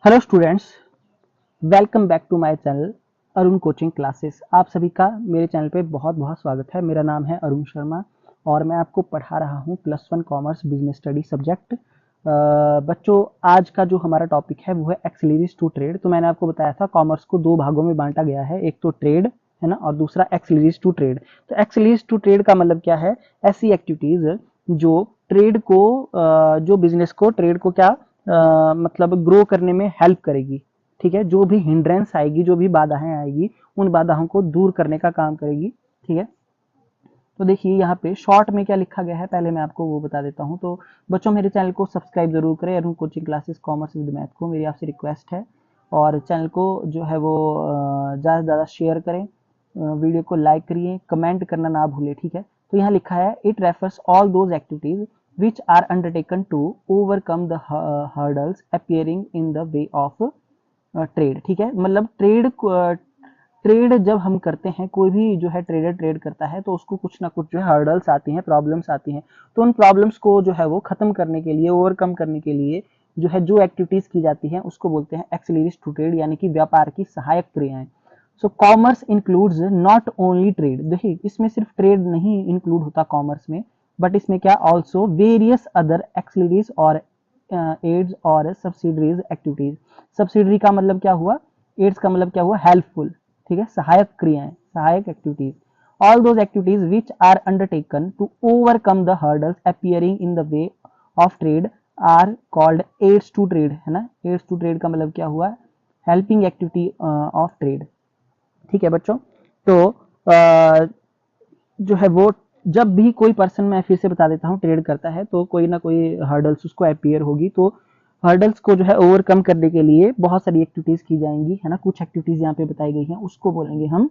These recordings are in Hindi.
Hello students, welcome back to my channel Arun coaching classes. आप सभी का मेरे चैनल पे बहुत बहुत स्वागत है। मेरा नाम है अरुण शर्मा और मैं आपको पढ़ा रहा हूँ +1 कॉमर्स बिजनेस स्टडी सब्जेक्ट। बच्चों, आज का जो हमारा टॉपिक है वो है एक्सिलरीज टू ट्रेड। तो मैंने आपको बताया था कॉमर्स को दो भागों में बांटा गया है, एक तो ट्रेड है ना और दूसरा एक्सिलरीज टू ट्रेड। तो एक्सिलरीज टू ट्रेड का मतलब क्या है? ऐसी एक्टिविटीज जो ट्रेड को जो बिजनेस को ट्रेड को क्या मतलब ग्रो करने में हेल्प करेगी। ठीक है, जो भी हिंड्रेंस आएगी, जो भी बाधाएं आएगी, उन बाधाओं को दूर करने का काम करेगी। ठीक है, तो देखिए यहाँ पे शॉर्ट में क्या लिखा गया है, पहले मैं आपको वो बता देता हूँ। तो बच्चों, मेरे चैनल को सब्सक्राइब जरूर करें, Arun coaching classes commerce with math को मेरी आपसे रिक्वेस्ट है। और चैनल को जो है वो ज़्यादा से ज़्यादा शेयर करें, वीडियो को लाइक करिए, कमेंट करना ना भूलें। ठीक है, तो यहाँ लिखा है it refers all those activities which are undertaken to overcome the hurdles appearing in the way of trade। ठीक है, मतलब ट्रेड जब हम करते हैं, कोई भी जो है ट्रेडर ट्रेड करता है तो उसको कुछ ना कुछ जो है हर्डल्स आती हैं, प्रॉब्लम्स आती हैं। तो उन प्रॉब्लम्स को जो है वो खत्म करने के लिए, ओवरकम करने के लिए जो है जो एक्टिविटीज की जाती हैं उसको बोलते हैं एक्सिलरीज टू ट्रेड, यानी कि व्यापार की सहायक क्रियाएं। सो commerce includes not only trade. देखिए, इसमें सिर्फ ट्रेड नहीं इंक्लूड होता कॉमर्स में, बट इसमें क्या ऑल्सो वेरियस अदर एक्सिलरीज और एड्स और सब्सिडरीज एक्टिविटीज। सब्सिडरी का मतलब क्या हुआ, एड्स का मतलब क्या हुआ, हेल्पफुल। ठीक है, सहायक क्रियाएं, सहायक activities. All those activities which are undertaken to overcome the hurdles appearing in the way of trade are called aids to trade. है ना, एड्स टू ट्रेड का मतलब क्या हुआ, हेल्पिंग एक्टिविटी ऑफ ट्रेड। ठीक है बच्चों, तो जो है वो जब भी कोई पर्सन, मैं फिर से बता देता हूँ, ट्रेड करता है तो कोई ना कोई हर्डल्स उसको अपीयर होगी। तो हर्डल्स को जो है ओवरकम करने के लिए बहुत सारी एक्टिविटीज की जाएंगी, है ना। कुछ एक्टिविटीज यहाँ पे बताई गई हैं, उसको बोलेंगे हम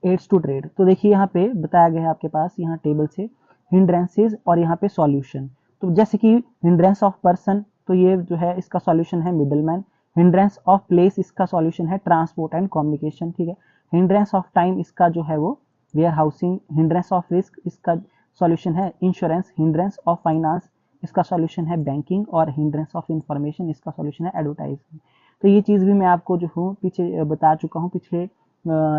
एड्स टू ट्रेड। तो देखिए यहाँ पे बताया गया है आपके पास, यहाँ टेबल से हिंड्रेंसेज और यहाँ पे सॉल्यूशन। तो जैसे कि हिंड्रेंस ऑफ पर्सन, तो ये जो है इसका सॉल्यूशन है मिडलमैन। हिंड्रेंस ऑफ प्लेस, इसका सॉल्यूशन है ट्रांसपोर्ट एंड कम्युनिकेशन। ठीक है, हिंड्रेंस ऑफ टाइम, इसका जो है वो warehousing. Hindrance of risk, इसका सॉल्यूशन है इंश्योरेंस। हिंड्रेंस ऑफ फाइनेंस, इसका सॉल्यूशन है बैंकिंग। और हिंड्रेंस ऑफ इंफॉर्मेशन, इसका सॉल्यूशन है एडवर्टाइजमेंट। तो ये चीज भी मैं आपको जो हूँ पीछे बता चुका हूँ पिछले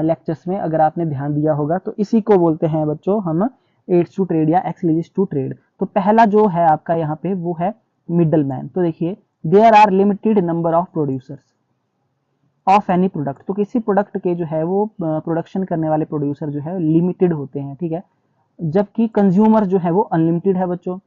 लेक्चर्स में, अगर आपने ध्यान दिया होगा। तो इसी को बोलते हैं बच्चों हम एड्स टू ट्रेड या एक्सिलरीज टू ट्रेड। तो पहला जो है आपका यहाँ पे वो है मिडल मैन। तो देखिए, there are limited number of producers of any product. तो किसी प्रोडक्ट के जो है वो प्रोडक्शन करने वाले प्रोड्यूसर जो है लिमिटेड होते हैं। ठीक है, जबकि कंज्यूमर जो है वो अनलिमिटेड है बच्चों।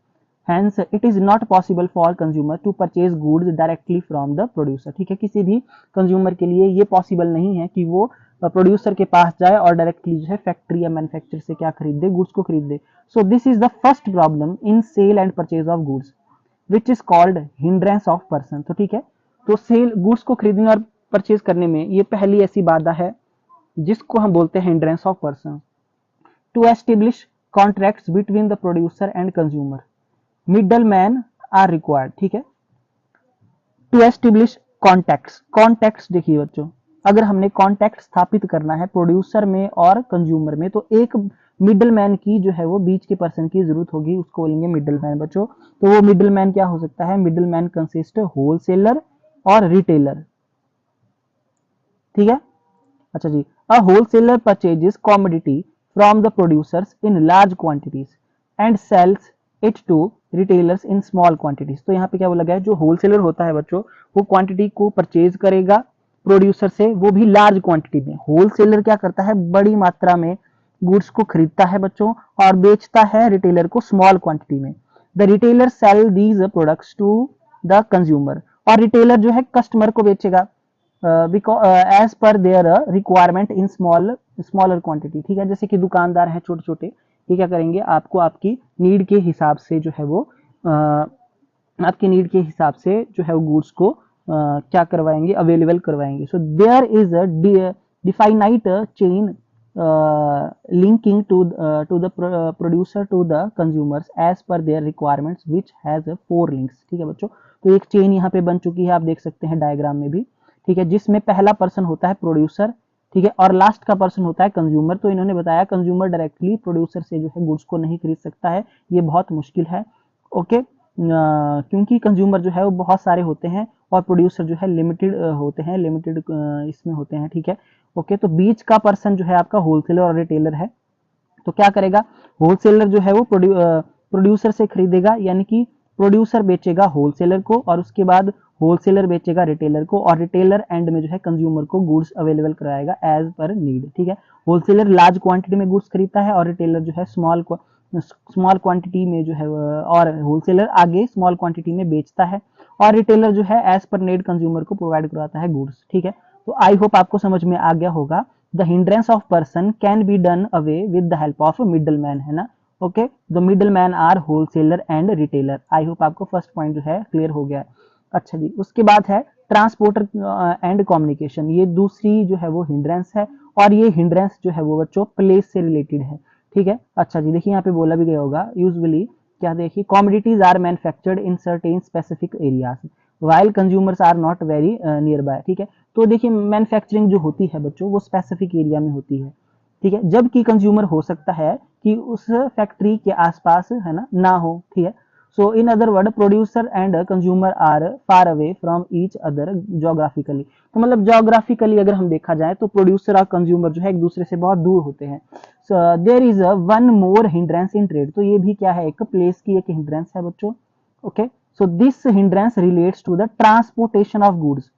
Hence, it is not possible for consumer to purchase goods directly from the producer। ठीक है, किसी भी कंज्यूमर के लिए ये पॉसिबल नहीं है कि वो प्रोड्यूसर के पास जाए और डायरेक्टली जो है फैक्ट्री या मैन्युफैक्चर से क्या खरीद दे, गुड्स को खरीद दे। So this is the first problem in sale and purchase of goods which is called hindrance of person. तो ठीक है, तो सेल गुड्स को खरीदने और परचेज करने में ये पहली ऐसी बाधा है जिसको हम बोलते हैं hindrance of person. To establish contracts between the producer and consumer, middle man are required. ठीक है, टू एस्टेब्लिश कॉन्टैक्ट्स। कॉन्टैक्ट्स देखिए बच्चों, अगर हमने कॉन्टैक्ट स्थापित करना है प्रोड्यूसर में और कंज्यूमर में, तो एक मिडल मैन की जो है वो बीच के पर्सन की जरूरत होगी, उसको बोलेंगे मिडल मैन बच्चों। तो वो मिडल मैन क्या हो सकता है, मिडल मैन कंसिस्ट होलसेलर और रिटेलर। ठीक है, अच्छा जी, a wholesaler purchases commodity from the producers in large quantities and sells it to retailers in small quantities. तो यहाँ पे क्या बोला गया है, जो होलसेलर होता है बच्चों, वो क्वांटिटी को परचेज करेगा प्रोड्यूसर से, वो भी लार्ज क्वांटिटी में। होलसेलर क्या करता है, बड़ी मात्रा में गुड्स को खरीदता है बच्चों और बेचता है रिटेलर को स्मॉल क्वांटिटी में। The retailer sell these products to the consumer, और रिटेलर जो है कस्टमर को बेचेगा as per their requirement in smaller quantity. ठीक है, जैसे कि दुकानदार है छोटे छोटे, ये क्या करेंगे, आपको आपकी नीड के हिसाब से जो है वो आपकी नीड के हिसाब से जो है वो गुड्स को क्या करवाएंगे, अवेलेबल करवाएंगे। So there is a definite chain linking to the producer to the consumers as per their requirements which has 4 links। ठीक है बच्चों, तो एक चेन यहाँ पे बन चुकी है, आप देख सकते हैं डायग्राम में भी। ठीक है, जिसमें पहला पर्सन होता है प्रोड्यूसर, ठीक है, और लास्ट का पर्सन होता है कंज्यूमर। तो इन्होंने बताया कंज्यूमर डायरेक्टली प्रोड्यूसर से जो है गुड्स को नहीं खरीद सकता है, ये बहुत मुश्किल है। ओके, क्योंकि कंज्यूमर जो है वो बहुत सारे होते हैं और प्रोड्यूसर जो है लिमिटेड होते हैं, लिमिटेड इसमें होते हैं, ठीक है। ओके, तो बीच का पर्सन जो है आपका होलसेलर और रिटेलर है। तो क्या करेगा, होलसेलर जो है वो प्रोड्यूसर से खरीदेगा, यानी कि प्रोड्यूसर बेचेगा होलसेलर को और उसके बाद होलसेलर बेचेगा रिटेलर को और रिटेलर एंड में जो है कंज्यूमर को गुड्स अवेलेबल कराएगा एज पर नीड, ठीक है। होलसेलर लार्ज क्वांटिटी में गुड्स खरीदता है और रिटेलर जो है स्मॉल क्वांटिटी में जो है और होलसेलर आगे स्मॉल क्वांटिटी में बेचता है और रिटेलर जो है एज पर नीड कंज्यूमर को प्रोवाइड कराता है गुड्स, ठीक है। तो आई होप आपको समझ में आ गया होगा। The hindrance of person can be done away with the help of middle man, है ना। Okay, the middle man are wholesaler and retailer. I hope आपको फर्स्ट पॉइंट जो है क्लियर हो गया है। अच्छा जी, उसके बाद है ट्रांसपोर्टर एंड कम्युनिकेशन। ये दूसरी जो है वो हिंड्रेंस है और ये हिंड्रेंस जो है वो बच्चों प्लेस से रिलेटेड है, ठीक है। अच्छा जी, देखिए यहाँ पे बोला भी गया होगा, यूजुअली क्या देखिए, commodities are manufactured in certain specific areas while consumers are not very near by, ठीक है। तो देखिए मैन्युफैक्चरिंग जो होती है बच्चों वो स्पेसिफिक एरिया में होती है, ठीक है, जबकि कंज्यूमर हो सकता है कि उस फैक्ट्री के आसपास है ना हो, ठीक है। So in other word producer and consumer are far away from each other geographically. तो मतलब जोग्राफिकली अगर हम देखा जाए तो प्रोड्यूसर और कंज्यूमर जो है एक दूसरे से बहुत दूर होते हैं। There is a one more hindrance in trade. तो ये भी क्या है, एक प्लेस की एक हिंड्रेंस है बच्चों। Okay, so this hindrance relates to the transportation of goods.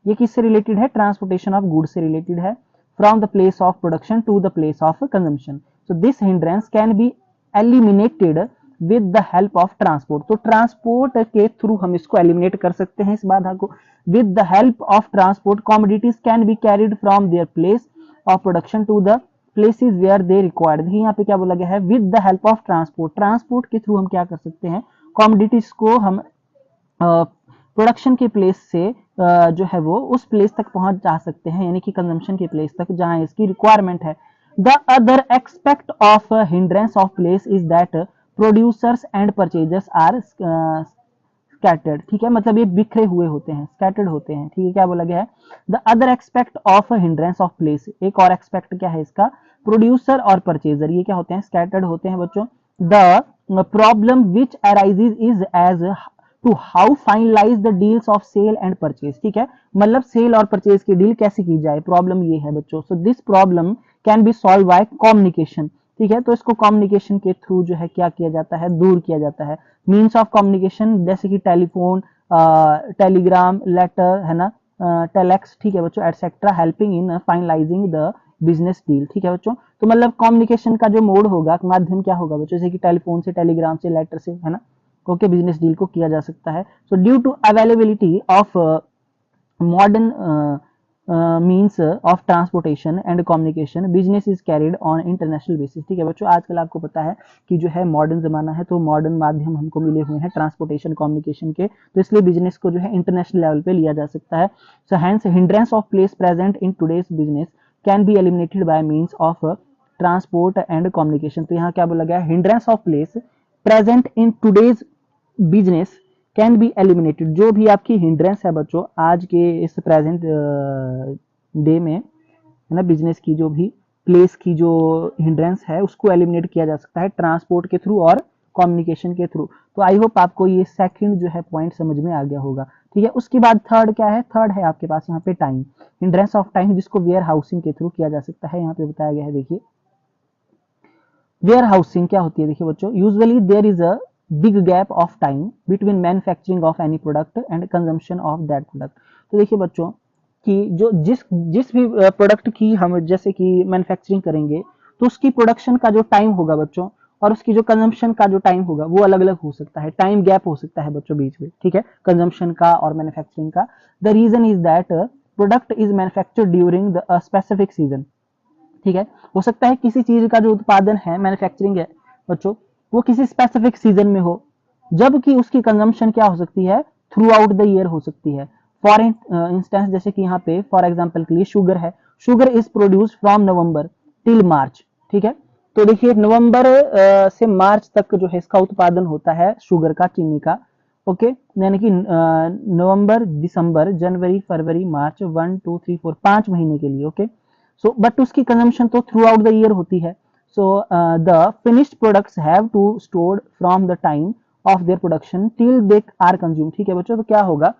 ये किससे रिलेटेड है, ट्रांसपोर्टेशन ऑफ गुड्स से रिलेटेड है, from the place of production to the place of consumption. So this hindrance can be eliminated with the help of transport. तो ट्रांसपोर्ट के थ्रू हम इसको एलिमिनेट कर सकते हैं, इस बाधा को। With the help of transport commodities can be carried from their place of production to the places where they required. देखिए यहाँ पे क्या बोला गया है, with the help of transport. Transport के थ्रू हम क्या कर सकते हैं, कॉमोडिटीज को हम प्रोडक्शन के प्लेस से जो है वो उस प्लेस तक पहुंच जा सकते हैं, यानी कि कंजम्पशन के प्लेस तक जहां इसकी रिक्वायरमेंट है। The other aspect of hindrance of place is that producers and purchasers are scattered, ठीक है, मतलब ये बिखरे हुए होते हैं, स्कैटर्ड होते हैं, ठीक है। क्या बोला गया है, the other aspect of hindrance of place, एक और एक्सपेक्ट क्या है इसका, प्रोड्यूसर और परचेजर ये क्या होते हैं, स्कैटर्ड होते हैं बच्चों। The problem which arises is as to how finalize the deals of sale and purchase, ठीक है, मतलब सेल और परचेज की डील कैसे की जाए, प्रॉब्लम ये है बच्चों। So this problem can be solve by communication, ठीक है। तो इसको कम्युनिकेशन के थ्रू जो है क्या किया जाता है, दूर किया जाता है। मीन्स ऑफ कम्युनिकेशन जैसे कि टेलीफोन, टेलीग्राम, लेटर, है ना, टेलेक्स, ठीक है बच्चों, etcetera, helping in finalizing the business deal, ठीक है बच्चों। तो मतलब कम्युनिकेशन का जो मोड होगा, माध्यम क्या होगा बच्चों, जैसे कि टेलीफोन से, टेलीग्राम से, लेटर से, है ना, ओके, बिजनेस डील को किया जा सकता है। So due to availability of modern means of transportation and communication business is carried on international basis, ठीक है बच्चों। आजकल आपको पता है कि जो है मॉडर्न जमाना है, तो मॉडर्न माध्यम हमको मिले हुए हैं ट्रांसपोर्टेशन कम्युनिकेशन के, तो इसलिए बिजनेस को जो है इंटरनेशनल लेवल पे लिया जा सकता है। So hence hindrance of place present in today's business can be eliminated by means of transport and communication. तो यहाँ क्या बोला गया है, hindrance of place present in today's business can be eliminated. जो भी आपकी हिंड्रेंस है बच्चों आज के इस प्रेजेंट डे में, है ना, बिजनेस की जो भी प्लेस की जो हिंड्रेंस है उसको एलिमिनेट किया जा सकता है ट्रांसपोर्ट के थ्रू और कम्युनिकेशन के थ्रू। तो आई होप आपको ये सेकंड जो है पॉइंट समझ में आ गया होगा, ठीक है। उसके बाद थर्ड क्या है, थर्ड है आपके पास यहाँ पे टाइम, हिंड्रेंस ऑफ टाइम, जिसको वेयर हाउसिंग के थ्रू किया जा सकता है। यहाँ पे बताया गया है, देखिए वेयर हाउसिंग क्या होती है, देखिए बच्चों, usually there is a big gap of time between manufacturing of any product and consumption of that product. तो देखिए बच्चों कि जो जिस भी प्रोडक्ट की हम जैसे कि मैन्युफैक्चरिंग करेंगे तो उसकी प्रोडक्शन का जो टाइम होगा बच्चों और उसकी जो कंजम्पशन का जो टाइम होगा वो अलग अलग हो सकता है, टाइम गैप हो सकता है बच्चों बीच में, ठीक है, कंजम्पशन का और मैन्युफैक्चरिंग का। The reason is that product is manufactured during the specific season, ठीक है। हो सकता है किसी चीज का जो उत्पादन है, मैन्युफैक्चरिंग है बच्चों, वो किसी स्पेसिफिक सीजन में हो, जबकि उसकी कंजम्पशन क्या हो सकती है, थ्रू आउट द ईयर हो सकती है। फॉर इंस्टेंस जैसे कि यहाँ पे फॉर एग्जाम्पल के लिए शुगर है, sugar is produce from November till March, ठीक है। तो देखिए नवंबर से मार्च तक जो है इसका उत्पादन होता है शुगर का, चीनी का, ओके, यानी कि नवंबर, दिसंबर, जनवरी, फरवरी, मार्च, 1 2 3 4 5 महीने के लिए, ओके। सो बट उसकी कंजम्पशन तो थ्रू आउट द ईयर होती है। So the finished products have to stored from the time of their production till they are consume. ठीक है बच्चों, तो क्या होगा,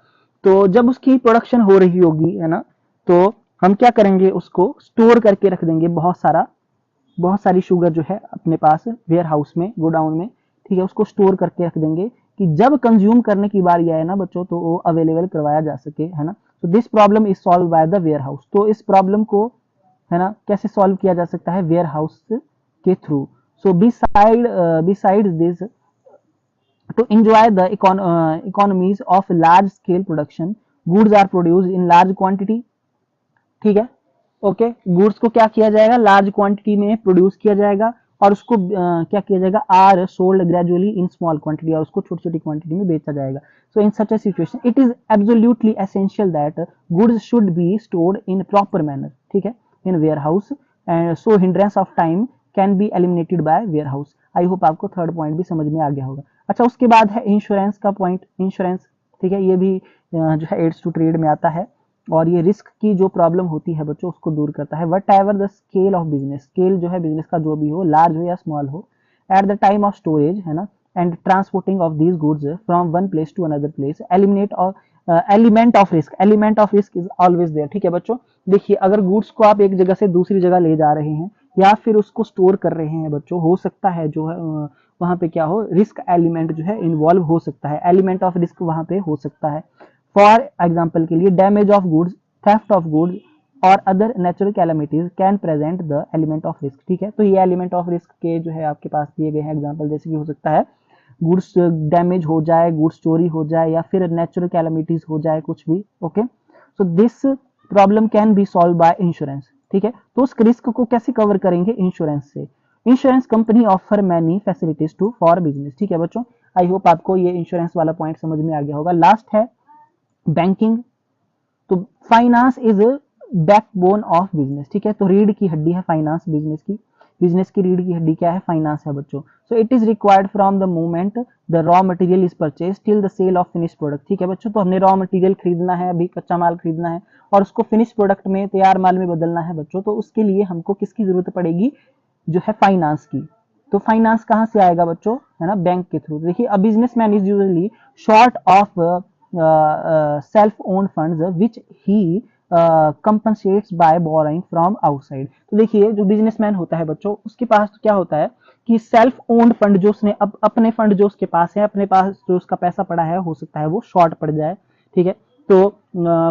तो जब उसकी प्रोडक्शन हो रही होगी, है ना, तो हम क्या करेंगे, उसको स्टोर करके रख देंगे, बहुत सारी शुगर जो है अपने पास वेयर हाउस में, गोडाउन में, ठीक है, उसको स्टोर करके रख देंगे कि जब कंज्यूम करने की बारी आए ना बच्चों, तो वो अवेलेबल करवाया जा सके, है ना। तो this problem is solved by the warehouse. तो इस प्रॉब्लम को, है ना, कैसे सॉल्व किया जा सकता है, वेयर हाउस के through. So beside this, to enjoy the economies of large scale production, goods are produced in large quantity। ठीक है, ओके, गुड्स को क्या किया जाएगा, लार्ज क्वांटिटी में प्रोड्यूस किया जाएगा, और उसको क्या किया जाएगा, are sold gradually in small quantity, और उसको छोटी छोटी क्वांटिटी में बेचा जाएगा। So in such a situation it is absolutely essential that goods should be stored in proper manner, ठीक है, in warehouse, and so hindrance of time can be eliminated by warehouse. I hope आपको थर्ड पॉइंट भी समझ में आ गया होगा। अच्छा, उसके बाद है इंश्योरेंस का पॉइंट, इंश्योरेंस, ठीक है, ये भी जो है एड्स टू ट्रेड में आता है, और ये रिस्क की जो प्रॉब्लम होती है बच्चों उसको दूर करता है। What ever the scale of business, scale जो है बिजनेस का जो भी हो, लार्ज हो या स्मॉल हो, at the time of storage, है ना, and transporting of these goods from one place to another place, element of risk, element of risk is always there. ठीक है बच्चों, देखिए अगर गुड्स को आप एक जगह से दूसरी जगह ले जा रहे हैं या फिर उसको स्टोर कर रहे हैं बच्चों, हो सकता है जो है वहां पे क्या हो, रिस्क एलिमेंट जो है इन्वॉल्व हो सकता है, एलिमेंट ऑफ रिस्क वहां पे हो सकता है। फॉर एग्जाम्पल के लिए damage of goods, theft of goods और other natural calamities can present the element of risk. ठीक है, तो ये एलिमेंट ऑफ रिस्क के जो है आपके पास दिए गए हैं एग्जाम्पल, जैसे कि हो सकता है गुड्स डैमेज हो जाए, गुड्स चोरी हो जाए, या फिर नेचुरल कैलमिटीज हो जाए, कुछ भी। Okay, so this problem can be solve by insurance. ठीक है, तो उस रिस्क को कैसे कवर करेंगे, इंश्योरेंस से। Insurance company offer many facilities to for business. ठीक है बच्चों, आई होप आपको ये इंश्योरेंस वाला पॉइंट समझ में आ गया होगा। लास्ट है बैंकिंग। तो finance is backbone of business. ठीक है, तो रीढ़ की हड्डी है फाइनेंस बिजनेस की, बिजनेस की रीढ़ की हड्डी क्या है, फाइनेंस है बच्चों। So it is required from the moment the raw material is purchase till the sale of finish product. ठीक है बच्चों, तो हमने रॉ मटेरियल खरीदना है, अभी कच्चा माल खरीदना है और उसको फिनिश प्रोडक्ट में, तैयार माल में बदलना है बच्चों, तो उसके लिए हमको किसकी जरूरत पड़ेगी, जो है फाइनेंस की। तो फाइनेंस कहां से आएगा बच्चों, है ना, बैंक के थ्रू। देखिए a businessman is usually short of self owned funds which he compensates by borrowing from outside. तो देखिए जो बिजनेसमैन होता है बच्चों, उसके पास तो क्या होता है कि सेल्फ ओन्ड फंड जो उसने अपने फंड जो उसके पास है, अपने पास जो उसका पैसा पड़ा है, हो सकता है वो शॉर्ट पड़ जाए। ठीक है, तो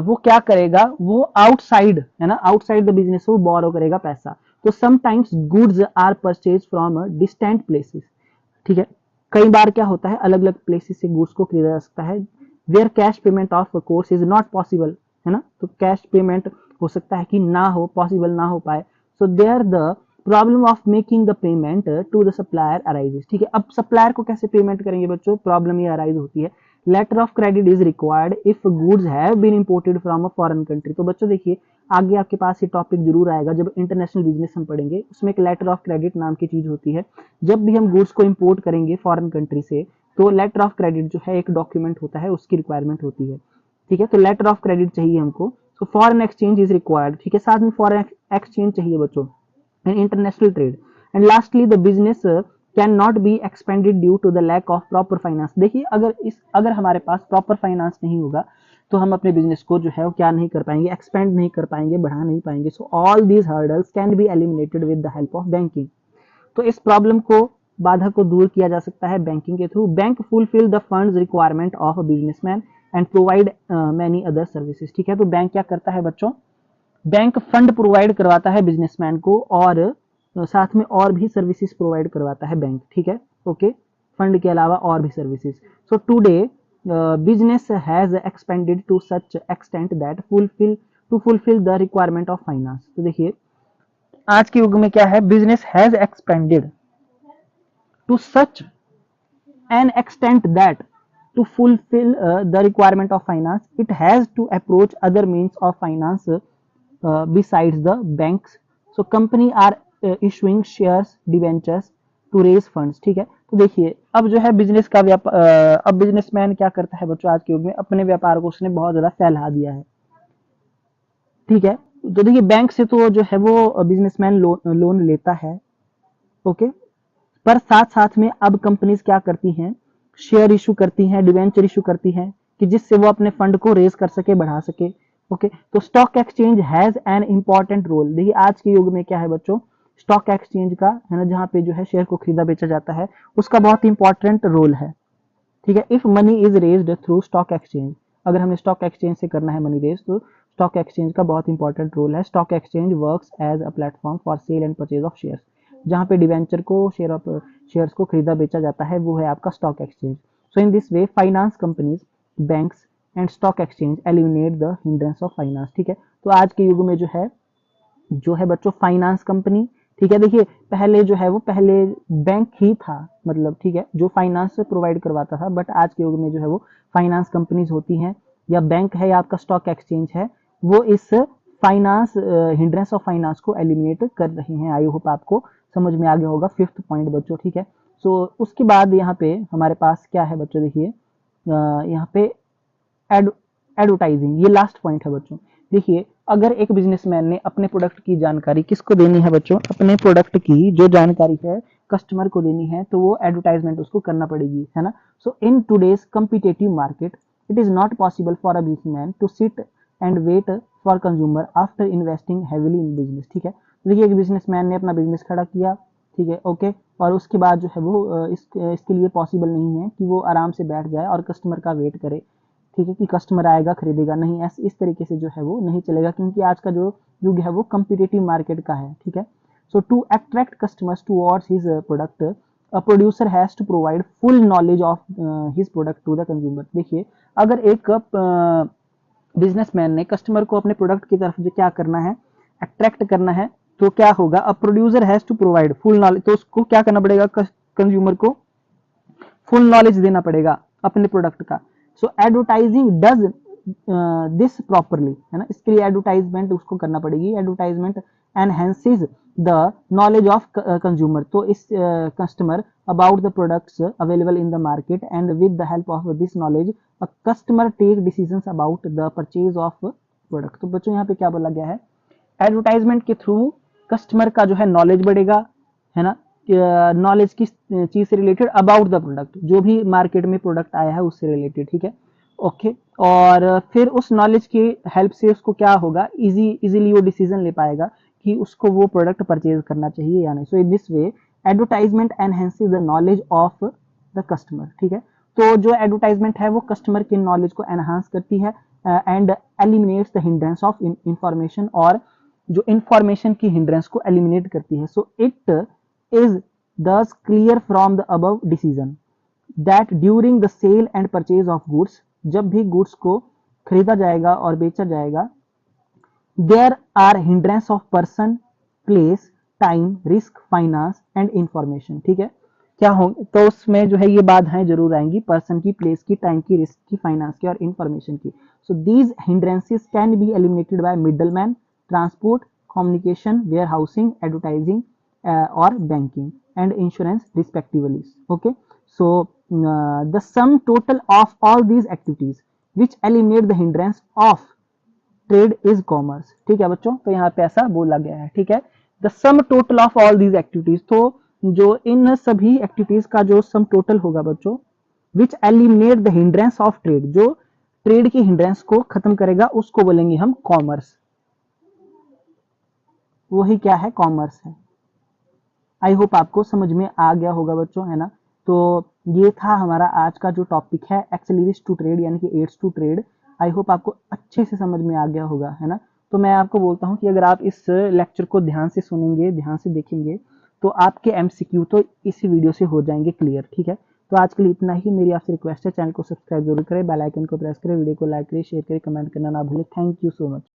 वो क्या करेगा, वो आउटसाइड, है ना, आउटसाइड द बिजनेस वो बोरो करेगा पैसा। तो sometimes goods are purchase from distant places. ठीक है, कई बार क्या होता है, अलग अलग प्लेसेस से गुड्स को खरीदा जा सकता है, where cash payment of course is not possible, है ना, तो कैश पेमेंट हो सकता है कि ना हो, पॉसिबल ना हो पाए। So there the problem of making the payment to the supplier arises. ठीक है, अब सप्लायर को कैसे पेमेंट करेंगे बच्चों, प्रॉब्लम ये अराइज होती है। Letter of credit is required if goods have been imported from a foreign country. तो बच्चों देखिए आगे आपके पास ये टॉपिक जरूर आएगा जब इंटरनेशनल बिजनेस हम पढ़ेंगे, उसमें एक लेटर ऑफ क्रेडिट नाम की चीज होती है। जब भी हम गुड्स को इंपोर्ट करेंगे फॉरेन कंट्री से, तो लेटर ऑफ क्रेडिट जो है एक डॉक्यूमेंट होता है, उसकी रिक्वायरमेंट होती है। ठीक है, तो लेटर ऑफ क्रेडिट चाहिए हमको। So foreign exchange is required. ठीक है, साथ में फॉरेन एक्सचेंज चाहिए बच्चों, and international trade. And lastly the business can not be expanded due to the lack of proper finance. देखिए अगर हमारे पास प्रॉपर फाइनेंस नहीं होगा तो हम अपने बिजनेस को जो है वो क्या नहीं कर पाएंगे, एक्सपेंड नहीं कर पाएंगे, बढ़ा नहीं पाएंगे। So all these hurdles can be eliminated with the help of banking. तो इस प्रॉब्लम को, बाधा को दूर किया जा सकता है बैंकिंग के through. Bank fulfil the funds requirement of a businessman and provide many other services. ठीक है, तो बैंक क्या करता है बच्चों, बैंक फंड प्रोवाइड करवाता है बिजनेसमैन को, और साथ में और भी सर्विसेज प्रोवाइड करवाता है बैंक। ठीक है, ओके, फंड के अलावा और भी services. So today business has expanded to such extent that fulfil the requirement of finance. तो देखिए आज के युग में क्या है, business has expanded to such an extent that to fulfill the requirement of finance it has to approach other means of finance besides the banks. So company are issuing shares debentures to raise funds। ठीक है, तो देखिए अब जो है बिजनेस का अब बिजनेसमैन क्या करता है बच्चों, आज के युग में अपने व्यापार को उसने बहुत ज्यादा फैला दिया है। ठीक है, तो देखिए बैंक से तो जो है वो बिजनेसमैन लोन लेता है, ओके, पर साथ साथ में अब कंपनीज क्या करती हैं शेयर इशू करती हैं, डिवेंचर इशू करती हैं कि जिससे वो अपने फंड को रेज कर सके, बढ़ा सके। ओके, तो stock exchange has an important role. देखिए आज के युग में क्या है बच्चों, स्टॉक एक्सचेंज का है ना, जहाँ पे जो है शेयर को खरीदा बेचा जाता है, उसका बहुत इंपॉर्टेंट रोल है। ठीक है, if money is raised through stock exchange, अगर हमें स्टॉक एक्सचेंज से करना है मनी रेज, तो स्टॉक एक्सचेंज का बहुत इंपॉर्टेंट रोल है। Stock exchange works as a platform for sale and purchase of shares, जहाँ पे डिवेंचर को शेयर्स को खरीदा बेचा जाता है, वो है आपका stock exchange. So in this way finance companies, banks and stock exchange eliminate the hindrance of finance. ठीक है, तो आज के युग में जो है बच्चों फाइनेंस कंपनी, ठीक है, देखिए पहले जो है वो पहले बैंक ही था, मतलब ठीक है, जो फाइनेंस प्रोवाइड करवाता था, बट आज के युग में जो है वो फाइनेंस कंपनीज होती हैं, या बैंक है, या आपका स्टॉक एक्सचेंज है, वो इस फाइनेंस हिंड्रेंस ऑफ फाइनेंस को एलिमिनेट कर रही हैं। आई होप आपको समझ में आ गया होगा फिफ्थ पॉइंट बच्चों। ठीक है, सो उसके बाद यहाँ पे हमारे पास क्या है बच्चों, देखिए यहाँ पे एडवर्टाइजिंग, ये लास्ट पॉइंट है बच्चों। देखिए अगर एक बिजनेसमैन ने अपने प्रोडक्ट की जानकारी किसको देनी है बच्चों, अपने प्रोडक्ट की जो जानकारी है कस्टमर को देनी है, तो वो एडवर्टाइजमेंट उसको करना पड़ेगी, है ना। So in today's competitive market it is not possible for a businessman to sit and wait for consumer after investing heavily in business. ठीक है, तो देखिए एक बिजनेसमैन ने अपना बिजनेस खड़ा किया, ठीक है, ओके, और उसके बाद जो है वो इसके लिए पॉसिबल नहीं है कि वो आराम से बैठ जाए और कस्टमर का वेट करे, ठीक है, कि कस्टमर आएगा खरीदेगा, नहीं, ऐसे इस तरीके से जो है वो नहीं चलेगा, क्योंकि आज का जो युग है वो कम्पिटेटिव मार्केट का है। ठीक है, so to attract customers towards his product, a producer has to provide full knowledge of his product to the consumer. देखिए अगर एक बिजनेसमैन ने कस्टमर को अपने प्रोडक्ट की तरफ जो क्या करना है, अट्रैक्ट करना है, तो क्या होगा, a producer has to provide full knowledge, तो उसको क्या करना पड़ेगा, कंज्यूमर को फुल नॉलेज देना पड़ेगा अपने प्रोडक्ट का। So advertising does this properly, है ना, इसके लिए एडवर्टाइजमेंट उसको करना पड़ेगी। Advertisement enhances the knowledge of consumer, तो इस customer about the products available in the market, and with the help of this knowledge a customer take decisions about the purchase of product. तो बच्चों यहाँ पे क्या बोला गया है, एडवर्टाइजमेंट के थ्रू कस्टमर का जो है नॉलेज बढ़ेगा, है ना, नॉलेज किस चीज से रिलेटेड, अबाउट द प्रोडक्ट, जो भी मार्केट में प्रोडक्ट आया है उससे रिलेटेड। ठीक है, ओके, और फिर उस नॉलेज की हेल्प से उसको क्या होगा, इजीली वो डिसीजन ले पाएगा कि उसको वो प्रोडक्ट परचेज करना चाहिए या नहीं। So in this way advertisement enhances the knowledge of the customer. ठीक है, तो जो एडवर्टाइजमेंट है वो कस्टमर की नॉलेज को एनहांस करती है and eliminates the hindrance of information, और जो इंफॉर्मेशन की हिंड्रेंस को एलिमिनेट करती है। So it is thus clear from the above decision that during the sale and purchase of goods, जब भी गुड्स को खरीदा जाएगा और बेचा जाएगा, there are hindrance of person, place, time, risk, finance and information। ठीक है, क्या हो, तो उसमें जो है ये बाधाएं जरूर आएंगी, पर्सन की, प्लेस की, टाइम की, रिस्क की, फाइनेंस की और इंफॉर्मेशन की। So these hindrances can be eliminated by middleman, transport, communication, warehousing, advertising और banking and insurance respectively. Okay, so the sum total of all these activities which eliminate the hindrance of trade is commerce. ठीक है बच्चों, तो यहाँ पे ऐसा बोला गया है। ठीक है, the sum total of all these activities, तो जो इन सभी एक्टिविटीज का जो सम टोटल होगा बच्चों, which eliminate the hindrance of trade, जो ट्रेड की हिंड्रेंस को खत्म करेगा, उसको बोलेंगे हम कॉमर्स। वही क्या है, कॉमर्स है। आई होप आपको समझ में आ गया होगा बच्चों, है ना। तो ये था हमारा आज का जो टॉपिक है, एक्सेलरीज टू ट्रेड यानी कि aids to trade. I hope आपको अच्छे से समझ में आ गया होगा, है ना। तो मैं आपको बोलता हूँ कि अगर आप इस लेक्चर को ध्यान से सुनेंगे, ध्यान से देखेंगे, तो आपके एमसीक्यू तो इसी वीडियो से हो जाएंगे क्लियर। ठीक है, तो आज के लिए इतना ही। मेरी आपसे रिक्वेस्ट है, चैनल को सब्सक्राइब जरूर करें, बेल आइकन को प्रेस करें, वीडियो को लाइक करें, शेयर करें, कमेंट करना ना भूलें। Thank you so much.